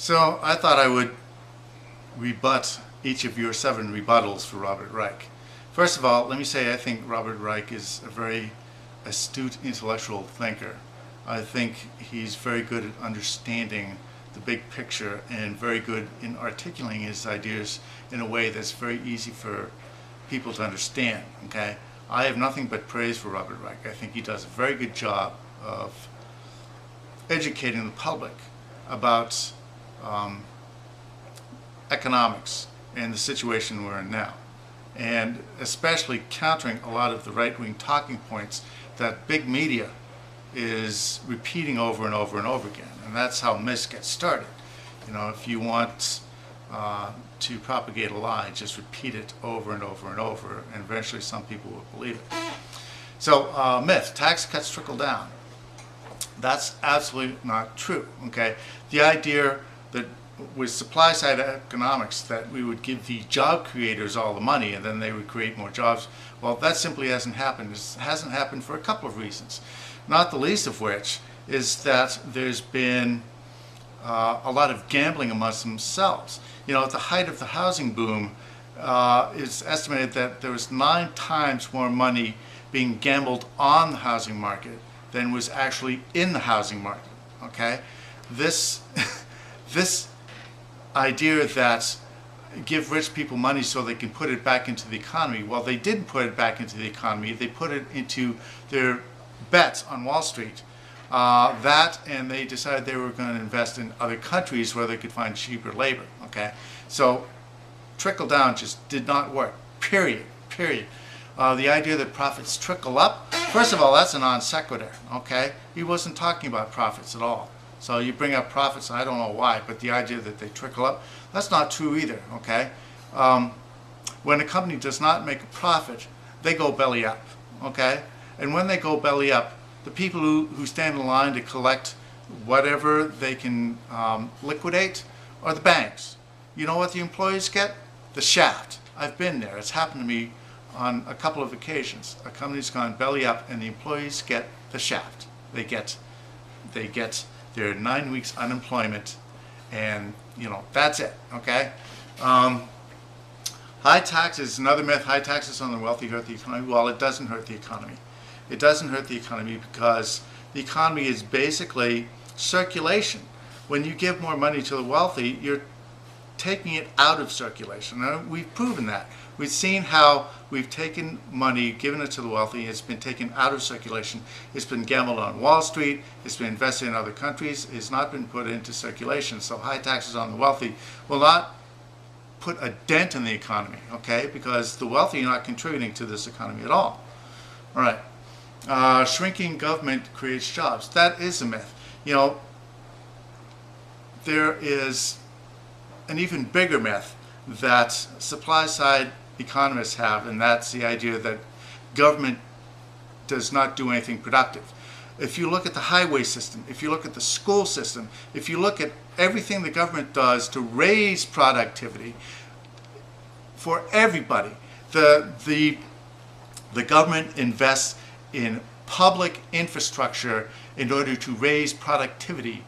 So I thought I would rebut each of your 7 rebuttals for Robert Reich. First of all, let me say I think Robert Reich is a very astute intellectual thinker. I think he's very good at understanding the big picture and very good in articulating his ideas in a way that's very easy for people to understand. Okay, I have nothing but praise for Robert Reich. I think he does a very good job of educating the public about economics and the situation we're in now, and especially countering a lot of the right-wing talking points that big media is repeating over and over and over again. And that's how myths get started. You know, if you want to propagate a lie, just repeat it over and over and over, and eventually some people will believe it. So myth, tax cuts trickle down. That's absolutely not true. Okay, the idea that with supply side economics that we would give the job creators all the money and then they would create more jobs, well, that simply hasn't happened. It hasn't happened for a couple of reasons, not the least of which is that there's been a lot of gambling amongst themselves. You know, at the height of the housing boom, it's estimated that there was 9 times more money being gambled on the housing market than was actually in the housing market. Okay, this idea that give rich people money so they can put it back into the economy, well, they didn't put it back into the economy. They put it into their bets on Wall Street. And they decided they were going to invest in other countries where they could find cheaper labor. Okay, so trickle down just did not work. Period. The idea that profits trickle up, first of all, that's a non sequitur. Okay, he wasn't talking about profits at all. So you bring up profits, I don't know why, but the idea that they trickle up, that's not true either. Okay, when a company does not make a profit, they go belly up. Okay, and when they go belly up, the people who stand in line to collect whatever they can liquidate are the banks. You know what the employees get? The shaft. I've been there. It's happened to me on a couple of occasions. A company's gone belly up and the employees get the shaft. They get their 9 weeks unemployment, and you know, that's it. Okay, high taxes, another myth. High taxes on the wealthy hurt the economy. Well, it doesn't hurt the economy. It doesn't hurt the economy because the economy is basically circulation. When you give more money to the wealthy, you're taking it out of circulation. Now, we've proven that. We've seen how we've taken money, given it to the wealthy, it's been taken out of circulation. It's been gambled on Wall Street, it's been invested in other countries, it's not been put into circulation. So high taxes on the wealthy will not put a dent in the economy, okay? Because the wealthy are not contributing to this economy at all. All right, shrinking government creates jobs. That is a myth. You know, there is an even bigger myth that supply side economists have, and that's the idea that government does not do anything productive. If you look at the highway system, if you look at the school system, if you look at everything the government does to raise productivity for everybody, the government invests in public infrastructure in order to raise productivity.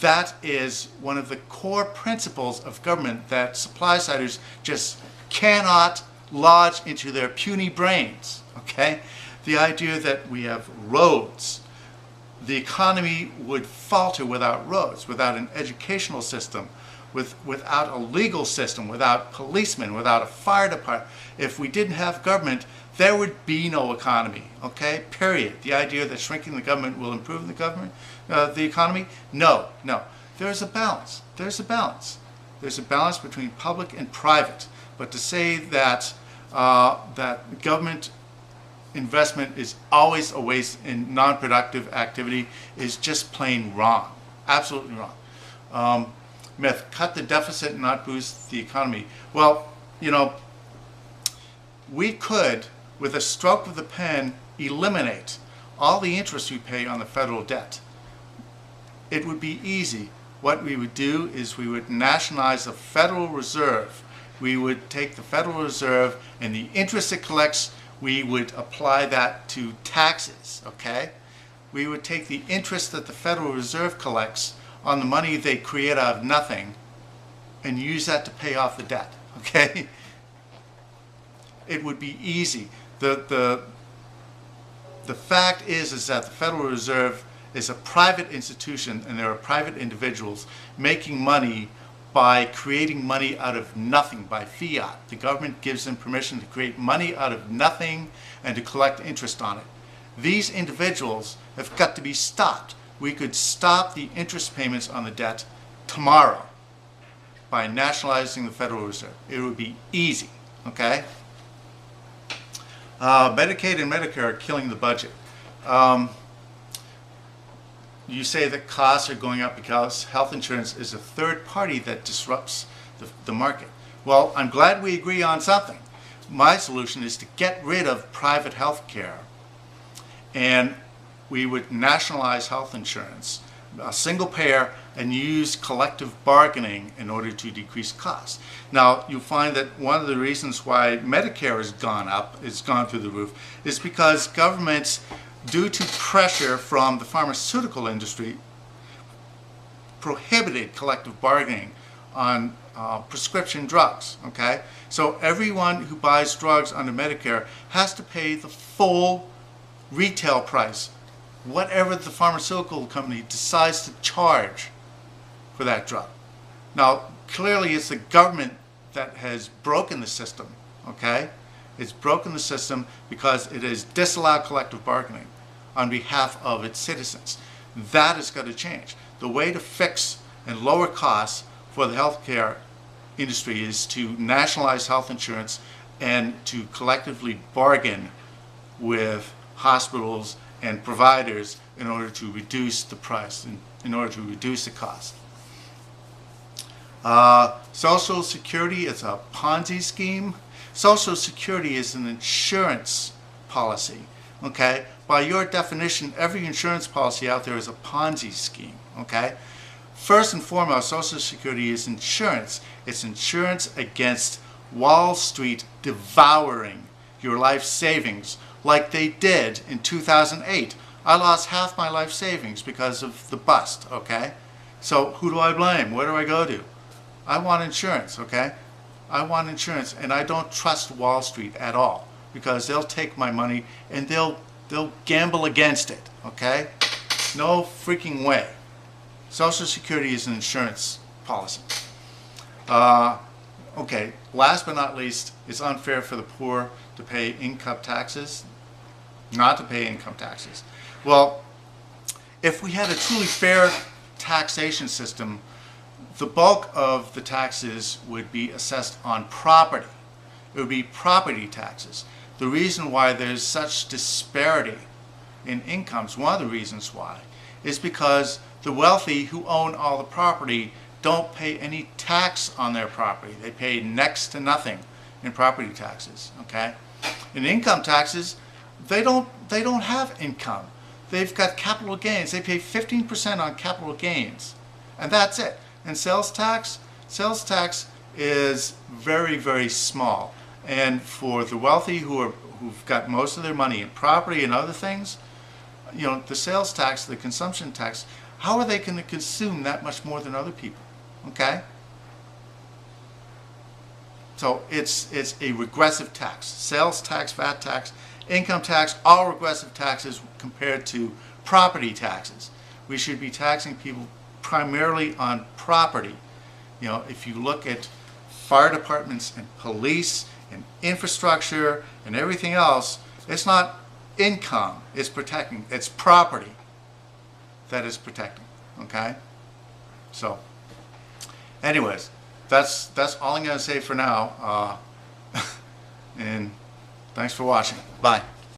That is one of the core principles of government that supply-siders just cannot lodge into their puny brains. Okay? The idea that we have roads. The economy would falter without roads, without an educational system, without a legal system, without policemen, without a fire department. If we didn't have government, there would be no economy. Okay? Period. The idea that shrinking the government will improve the economy? No. There's a balance. There's a balance between public and private. But to say that that government investment is always a waste in non-productive activity is just plain wrong. Absolutely wrong. Myth, cut the deficit and not boost the economy. Well, you know, we could, with a stroke of the pen, eliminate all the interest we pay on the federal debt. It would be easy. What we would do is we would nationalize the Federal Reserve. We would take the Federal Reserve and the interest it collects, we would apply that to taxes, okay? We would take the interest that the Federal Reserve collects on the money they create out of nothing and use that to pay off the debt, okay? It would be easy. The fact is that the Federal Reserve is a private institution, and there are private individuals making money by creating money out of nothing, by fiat. The government gives them permission to create money out of nothing and to collect interest on it. These individuals have got to be stopped. We could stop the interest payments on the debt tomorrow by nationalizing the Federal Reserve. It would be easy, okay? Medicaid and Medicare are killing the budget. You say that costs are going up because health insurance is a third party that disrupts the market. Well, I'm glad we agree on something. My solution is to get rid of private health care, and we would nationalize health insurance, a single payer, and use collective bargaining in order to decrease costs. Now, you'll find that one of the reasons why Medicare has gone up, it's gone through the roof, is because governments, due to pressure from the pharmaceutical industry, prohibited collective bargaining on prescription drugs, okay? So everyone who buys drugs under Medicare has to pay the full retail price, whatever the pharmaceutical company decides to charge for that drug. Now, clearly it's the government that has broken the system, okay? It's broken the system because it has disallowed collective bargaining on behalf of its citizens. That has got to change. The way to fix and lower costs for the healthcare industry is to nationalize health insurance and to collectively bargain with hospitals and providers in order to reduce the price, in order to reduce the cost. Social Security is a Ponzi scheme. Social Security is an insurance policy, okay? By your definition, every insurance policy out there is a Ponzi scheme, okay? First and foremost, Social Security is insurance. It's insurance against Wall Street devouring your life savings like they did in 2008. I lost half my life savings because of the bust, okay? So who do I blame? Where do I go to? I want insurance, okay? I want insurance, and I don't trust Wall Street at all because they'll take my money and they'll gamble against it, okay? No freaking way. Social Security is an insurance policy. Okay, last but not least, it's unfair for the poor to pay income taxes, not to pay income taxes. Well, if we had a truly fair taxation system, the bulk of the taxes would be assessed on property. It would be property taxes. The reason why there's such disparity in incomes, one of the reasons why, is because the wealthy who own all the property don't pay any tax on their property. They pay next to nothing in property taxes, okay? In income taxes, they don't have income. They've got capital gains. They pay 15% on capital gains, and that's it. And sales tax is very, very small. And for the wealthy who've got most of their money in property and other things, you know, the sales tax, the consumption tax, how are they going to consume that much more than other people? Okay? So it's a regressive tax. Sales tax, VAT tax, income tax, all regressive taxes compared to property taxes. We should be taxing people primarily on property. You know, if you look at fire departments and police and infrastructure and everything else, it's not income it's protecting, it's property that is protecting, okay? So, anyways, that's all I'm going to say for now, and thanks for watching. Bye.